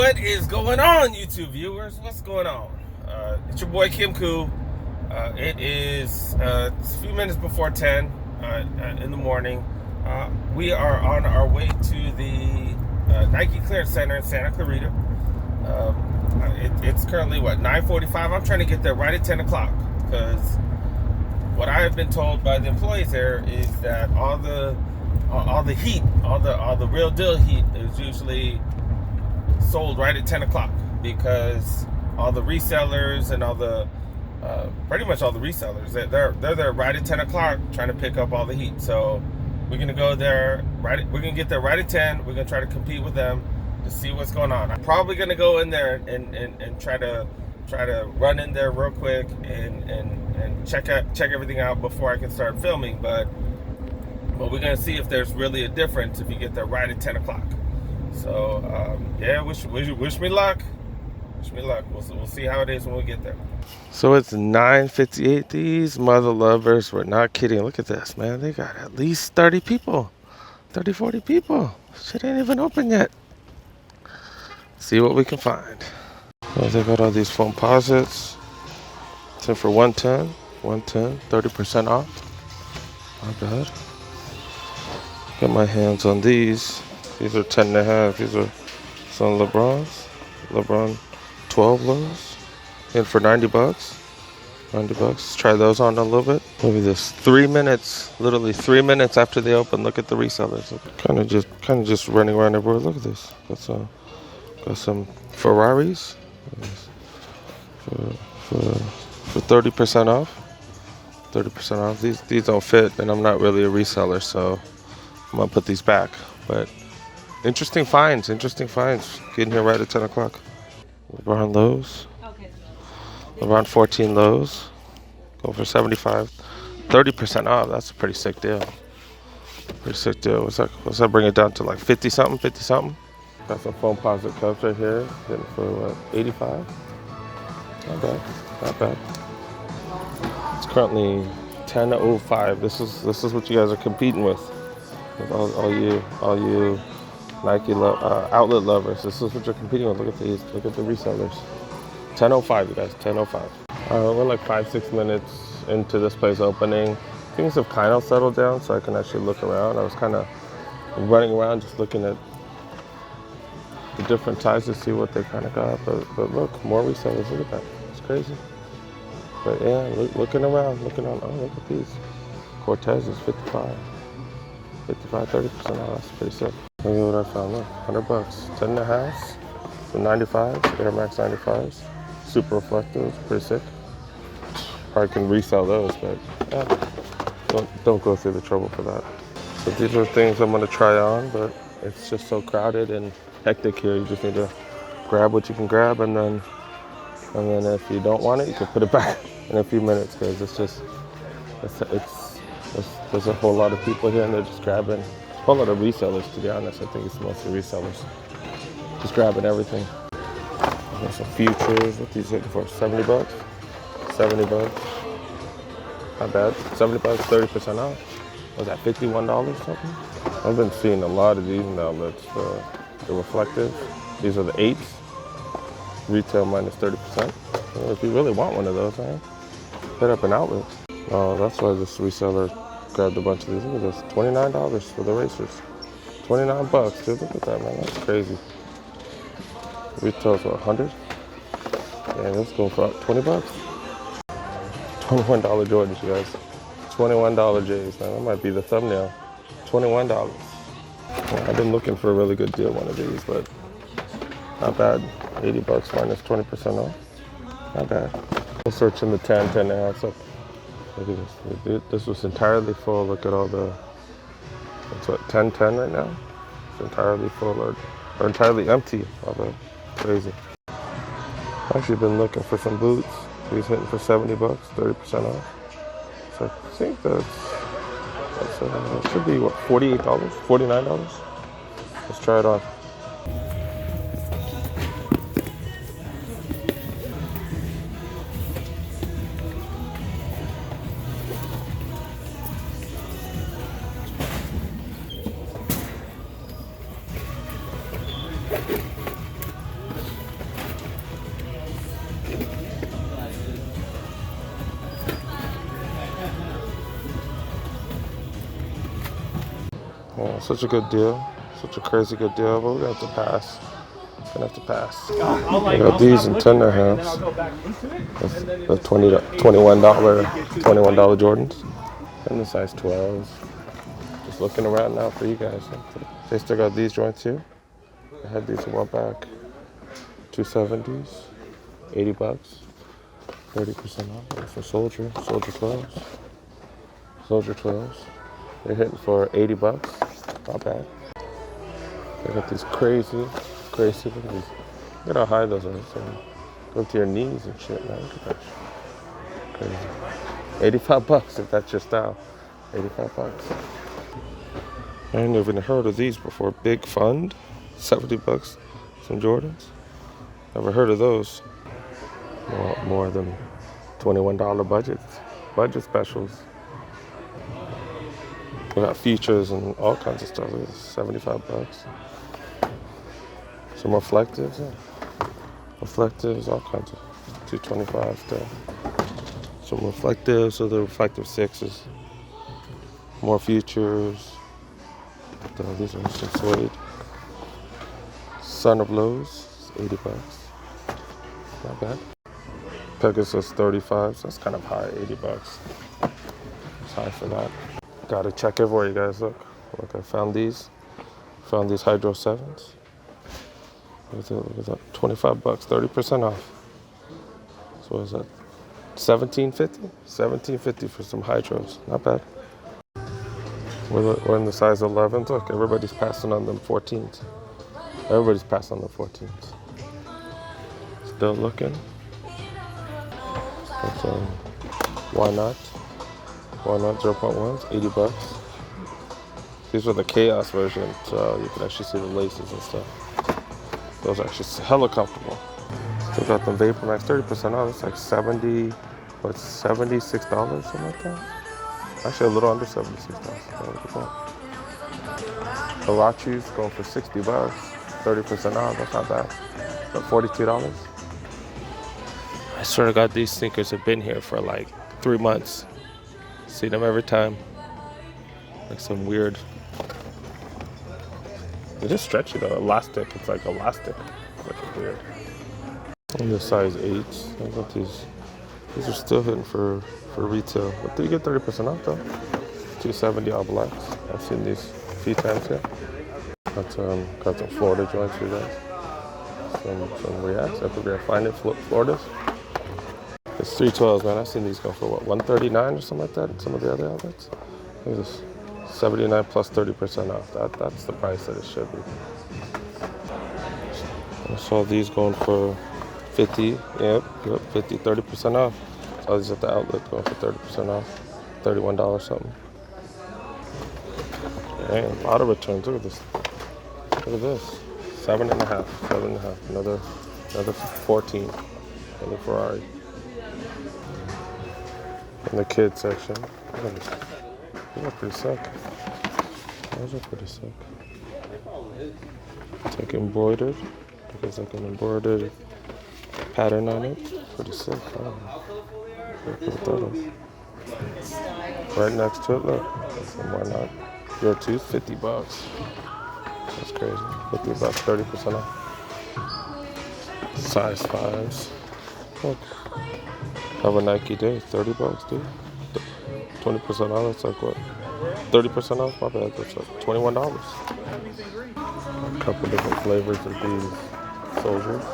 What is going on, YouTube viewers? What's going on? It's your boy Kim Koo. It is a few minutes before 10 in the morning. We are on our way to the Nike Clearance Center in Santa Clarita. It's currently, 9:45? I'm trying to get there right at 10 o'clock because what I have been told by the employees there is that all the heat, all the real deal heat is usually sold right at 10 o'clock because all the resellers and all the pretty much all the resellers, they're there right at 10 o'clock trying to pick up all the heat. So we're gonna go there we're gonna get there right at 10. We're gonna try to compete with them to see what's going on. I'm probably gonna go in there and try to run in there real quick and check everything out before I can start filming, but we're gonna see if there's really a difference if you get there right at 10 o'clock. So yeah, wish me luck. Wish me luck. We'll see how it is when we get there. So it's 9:58. These mother lovers were not kidding. Look at this, man. They got at least 30 people. 30, 40 people. Shit ain't even open yet. See what we can find. Well, they got all these phone posits. It's in for 110. 30% off. Not bad. Got my hands on these. These are 10.5. These are some LeBrons. LeBron 12 lows. In for $90. $90. Let's try those on a little bit. Look at this. 3 minutes. Literally 3 minutes after they open. Look at the resellers. Kind of just running around everywhere. Look at this. Got some Ferraris for 30% off. 30% off. These don't fit, and I'm not really a reseller, so I'm gonna put these back. But interesting finds. Getting here right at 10 o'clock. LeBron lows. LeBron 14 lows. Go for 75. 30% off. That's a pretty sick deal. What's that bring it down to, like 50 something? Got some phone posit cups right here. Getting for 85. Not bad. It's currently 10:05. This is what you guys are competing with. All you Nike outlet lovers. This is what you're competing with. Look at these. Look at the resellers. 10:05, you guys. 10:05. We're like 5-6 minutes into this place opening. Things have kind of settled down, so I can actually look around. I was kind of running around just looking at the different sizes, see what they kind of got. But look, more resellers. Look at that. It's crazy. But yeah, looking around. Oh, look at these. Cortez is 55. 30% off. That's pretty sick. Look at what I found. Look, $100. 10.5 for 95. Air Max 95s. Super reflective. Pretty sick. Probably can resell those, but yeah, don't go through the trouble for that. So these are things I'm gonna try on, but it's just so crowded and hectic here. You just need to grab what you can grab, and then if you don't want it, you can put it back in a few minutes, because there's a whole lot of people here and they're just grabbing. A whole lot of resellers, to be honest. I think it's mostly resellers. Just grabbing everything. There's some futures. What these looking for? $70? $70. Not bad. $70, 30% off. Was that $51 something? I've been seeing a lot of these now. The reflective. These are the 8s. Retail minus 30%. Well, if you really want one of those, man, hit up an outlet. Oh, that's why this reseller grabbed a bunch of these. Look at this, $29 for the racers. $29, dude. Look at that, man. That's crazy. Retail's what, 100? Yeah, let's go for $20. $21 Jordans, you guys. $21 J's, man. That might be the thumbnail. $21. Well, I've been looking for a really good deal, one of these, but not bad. $80 minus 20% off. Not bad. We'll search in the 10.5. So look at this. This was entirely full. Look at all the. It's what, 10 right now? It's entirely full or entirely empty. Although crazy. I've actually been looking for some boots. These hitting for $70, 30% off. So I think that should be what, $48, $49. Let's try it on. Such a good deal. Such a crazy good deal, but we have to pass. Gonna have to pass. I got these in tender halves. The $21 Jordans. And the size 12s. Just looking around now for you guys. They still got these joints here. I had these a while back. 270s. 80 bucks. 30% off. For Soldier 12s. Soldier 12s. They're hitting for 80 bucks. Not bad. They got these crazy. Look at these. Look at how high those are. So go to your knees and shit, man. Look at that. Crazy. 85 bucks if that's your style. 85 bucks. I ain't even heard of these before. Big Fund. 70 bucks. Some Jordans. Never heard of those. More than $21 budgets. Budget specials. We got features and all kinds of stuff. 75 bucks. Some reflectives. Yeah. Reflectives, all kinds of. 225 still. Some reflectives, so the reflective 6s. More features. These are some suede. Sun of Lows, 80 bucks. Not bad. Pegasus 35, so that's kind of high, 80 bucks. It's high for that. Gotta check everywhere, you guys. Look, I found these. Found these Hydro 7s. Look at that, 25 bucks, 30% off. So what is that? $17.50? $17.50 for some Hydros. Not bad. We're in the size 11s. Look, everybody's passing on them 14s. Everybody's passing on the 14s. Still looking. That's, why not? Why not 0.1s? 80 bucks. These are the Chaos version, so you can actually see the laces and stuff. Those are actually hella comfortable. Still got them Vapor Max 30% off. It's like $76, something like that. Actually, a little under $76. Look at that. Hirachis going for 60 bucks, 30% off. That's not bad. But $42. I swear to God, these sneakers have been here for like 3 months. See them every time. Like some weird. They're just stretchy though. Elastic. It's like elastic. It's like weird. And the size 8s. I got these. These are still hitting for retail. But do you get 30% off though? $270 all blacks. I've seen these a few times here. Got some Florida joints for you guys. Some Reacts. I figure I find it Floridas. It's 312s, man. I've seen these go for what, $139 or something like that at some of the other outlets. Look at this. $79 plus 30% off. That's the price that it should be. I saw these going for 50. Yep, 50, 30% off. Saw these at the outlet going for 30% off. $31 something. Dang, a lot of returns. Look at this. Look at this. 7.5. Another 14. Another Ferrari. In the kids section. Look at this. Those are pretty sick. It's like embroidered. There's like an embroidered pattern on it. Pretty sick. I don't know. Look what that is. Right next to it, look. Why not? Your tooth, 50 bucks. That's crazy. 50 bucks, 30% off. Size 5s. Look. Have a Nike day, 30 bucks, dude. 20% off, that's like what? 30% off? My bad, that's like $21. A couple different flavors of these Soldiers.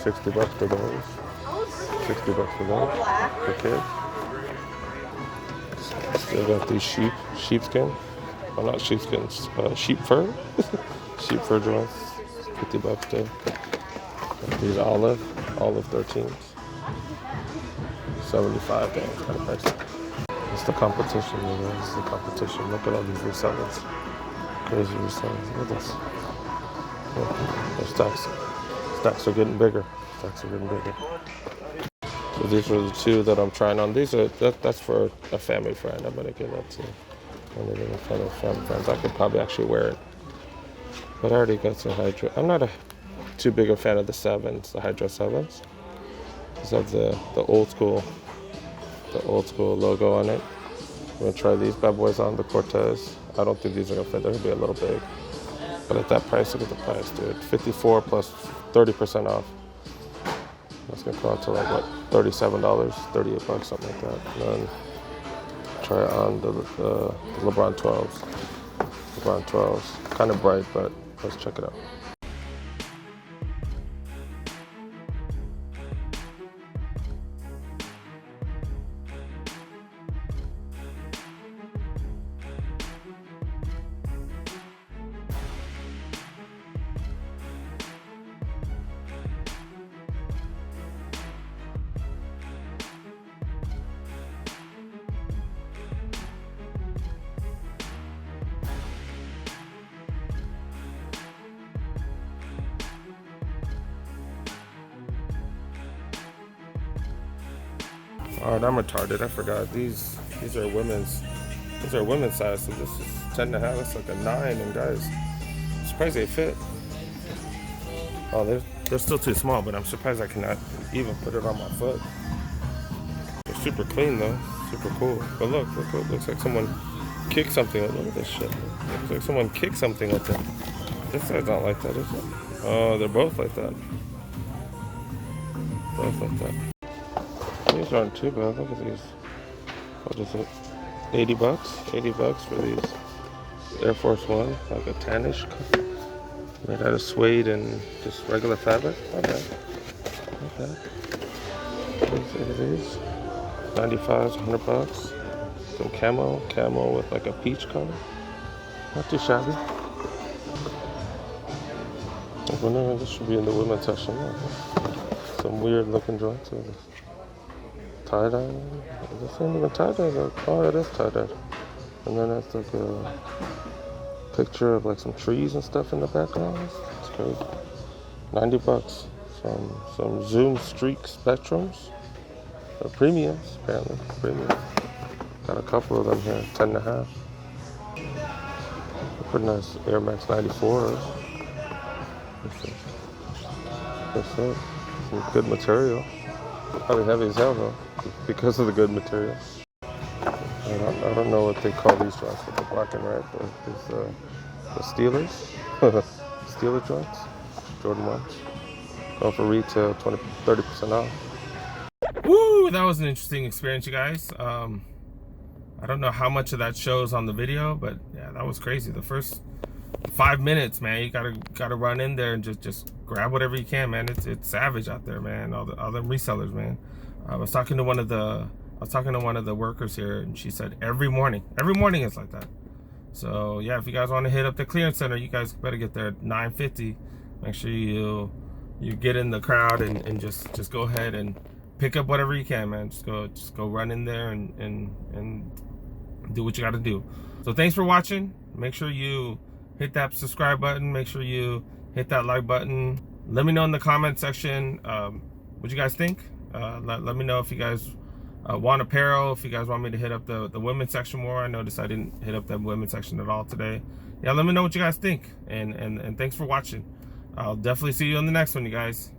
60 bucks for those. 60 bucks for those. For kids. Still got these sheepskin. Well, not sheepskins, sheep fur. Sheep fur joints. 50 bucks too. Got these olive 13s. 75, damn, it's kind of pricey. It's the competition, you know, it's the competition. Look at all these resellers. Crazy resellers. Look at this. Yeah, their stacks are getting bigger. So these are the two that I'm trying on. That's for a family friend. I'm gonna give that to one of the family friends. I could probably actually wear it. But I already got some Hydro. I'm not too big a fan of the 7s, the Hydro 7s. These have the old school logo on it. I'm gonna try these bad boys on, the Cortez. I don't think these are gonna fit. They're gonna be a little big. But at that price, look at the price, dude. 54 plus 30% off. That's gonna come out to like what, $37, 38 bucks, something like that. And then try it on the LeBron 12s. LeBron 12s, kind of bright, but let's check it out. All right, I'm retarded. I forgot these are women's size. So this is 10 and a half. That's like a 9. And guys, I'm surprised they fit. Oh, they're still too small, but I'm surprised I cannot even put it on my foot. They're super clean though, super cool. But look, looks like someone kicked something. Look at this shit. Looks like someone kicked something with it. This side's not like that, is it? Oh, they're both like that. Both like that. These aren't too bad. Look at these. What is it? 80 bucks? 80 bucks for these Air Force One, like a tannish. Made out of suede and just regular fabric. Not bad. Not bad. Look at these. 95s, 100 bucks. Some camo with like a peach color. Not too shabby. This should be in the women's section. Some weird looking joints. Tie-dye? Is this even tie-dye? Oh, it is tie-dye. And then that's like a picture of like some trees and stuff in the background. It's crazy. 90 bucks. Some Zoom Streak Spectrums. They're premiums, apparently. Premium. Got a couple of them here. 10 and a half. Pretty nice Air Max 94s. That's it. Some good material. Probably heavy as hell though, because of the good material. I don't know what they call these joints with the black and red, but it's the Steelers, Steeler joints, Jordan 1s. Go for retail, 30% off. Woo! That was an interesting experience, you guys. I don't know how much of that shows on the video, but yeah, that was crazy. The first 5 minutes, man, you gotta run in there and just grab whatever you can, man. It's savage out there, man. All the resellers, man. I was talking to one of the workers here, and she said every morning is like that. So yeah, if you guys want to hit up the clearance center, you guys better get there at 9:50. Make sure you get in the crowd and just go ahead and pick up whatever you can, man. Just go run in there and do what you got to do. So thanks for watching. Make sure you hit that subscribe button. Make sure you hit that like button. Let me know in the comment section what you guys think. Let me know if you guys want apparel, if you guys want me to hit up the women's section more. I noticed I didn't hit up the women's section at all today. Yeah, let me know what you guys think. And thanks for watching. I'll definitely see you on the next one, you guys.